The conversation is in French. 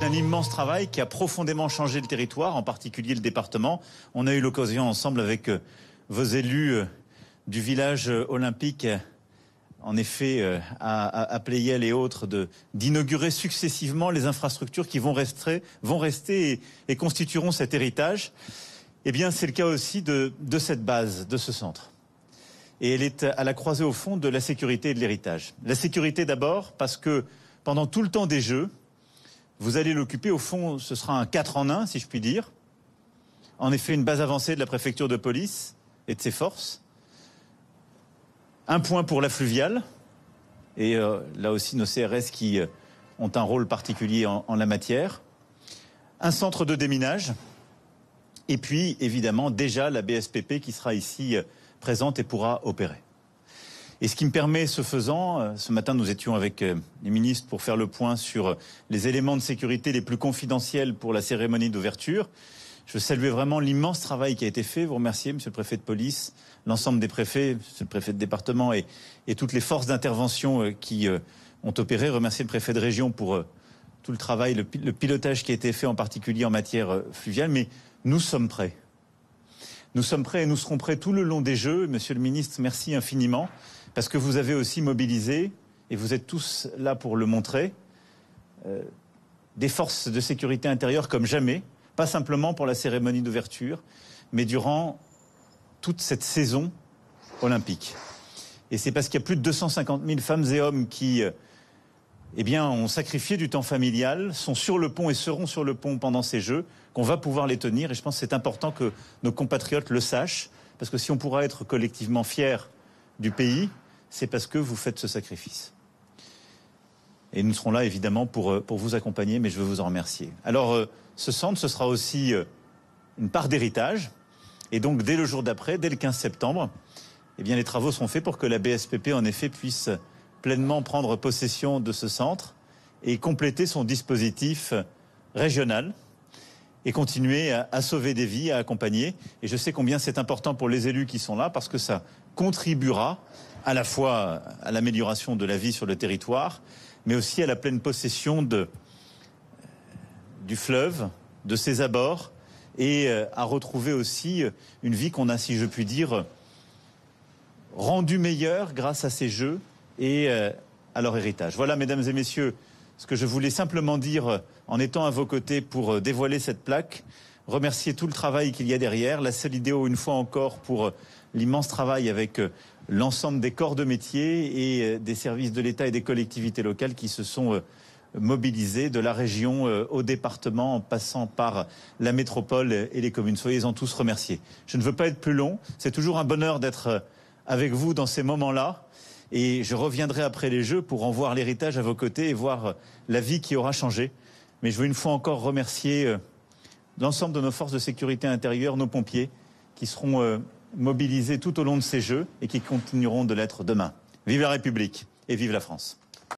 Un immense travail qui a profondément changé le territoire, en particulier le département. On a eu l'occasion ensemble avec vos élus du village olympique, en effet, à Pleyel et autres, d'inaugurer successivement les infrastructures qui vont rester et constitueront cet héritage. Eh bien, c'est le cas aussi de cette base, de ce centre. Et elle est à la croisée, au fond, de la sécurité et de l'héritage. La sécurité d'abord, parce que pendant tout le temps des Jeux, vous allez l'occuper, au fond, ce sera un 4 en 1, si je puis dire. En effet, une base avancée de la préfecture de police et de ses forces. Un point pour la fluviale. Et là aussi, nos CRS qui ont un rôle particulier en la matière. Un centre de déminage. Et puis, évidemment, déjà la BSPP qui sera ici présente et pourra opérer. Et ce qui me permet, ce faisant, ce matin nous étions avec les ministres pour faire le point sur les éléments de sécurité les plus confidentiels pour la cérémonie d'ouverture. Je veux saluer vraiment l'immense travail qui a été fait, vous remercier, monsieur le préfet de police, l'ensemble des préfets, monsieur le préfet de département et toutes les forces d'intervention qui ont opéré. Remercier le préfet de région pour tout le travail, le pilotage qui a été fait en particulier en matière fluviale. Mais nous sommes prêts. Nous sommes prêts et nous serons prêts tout le long des Jeux. Monsieur le ministre, merci infiniment. Parce que vous avez aussi mobilisé, et vous êtes tous là pour le montrer, des forces de sécurité intérieure comme jamais, pas simplement pour la cérémonie d'ouverture, mais durant toute cette saison olympique. Et c'est parce qu'il y a plus de 250 000 femmes et hommes qui ont sacrifié du temps familial, sont sur le pont et seront sur le pont pendant ces Jeux, qu'on va pouvoir les tenir. Et je pense que c'est important que nos compatriotes le sachent, parce que si on pourra être collectivement fiers du pays, c'est parce que vous faites ce sacrifice. Et nous serons là, évidemment, pour vous accompagner, mais je veux vous en remercier. Alors, ce centre, ce sera aussi une part d'héritage. Et donc, dès le jour d'après, dès le 15 septembre, eh bien, les travaux seront faits pour que la BSPP, en effet, puisse pleinement prendre possession de ce centre et compléter son dispositif régional et continuer à sauver des vies, à accompagner. Et je sais combien c'est important pour les élus qui sont là, parce que ça contribuera à la fois à l'amélioration de la vie sur le territoire, mais aussi à la pleine possession du fleuve, de ses abords, et à retrouver aussi une vie qu'on a, si je puis dire, rendue meilleure grâce à ces Jeux et à leur héritage. Voilà, mesdames et messieurs, ce que je voulais simplement dire en étant à vos côtés pour dévoiler cette plaque. Remercier tout le travail qu'il y a derrière. La Solidéo, une fois encore, pour l'immense travail avec l'ensemble des corps de métier et des services de l'État et des collectivités locales qui se sont mobilisés de la région au département en passant par la métropole et les communes. Soyez-en tous remerciés. Je ne veux pas être plus long. C'est toujours un bonheur d'être avec vous dans ces moments-là. Et je reviendrai après les Jeux pour en voir l'héritage à vos côtés et voir la vie qui aura changé. Mais je veux une fois encore remercier l'ensemble de nos forces de sécurité intérieure, nos pompiers, qui seront mobilisés tout au long de ces Jeux et qui continueront de l'être demain. Vive la République et vive la France.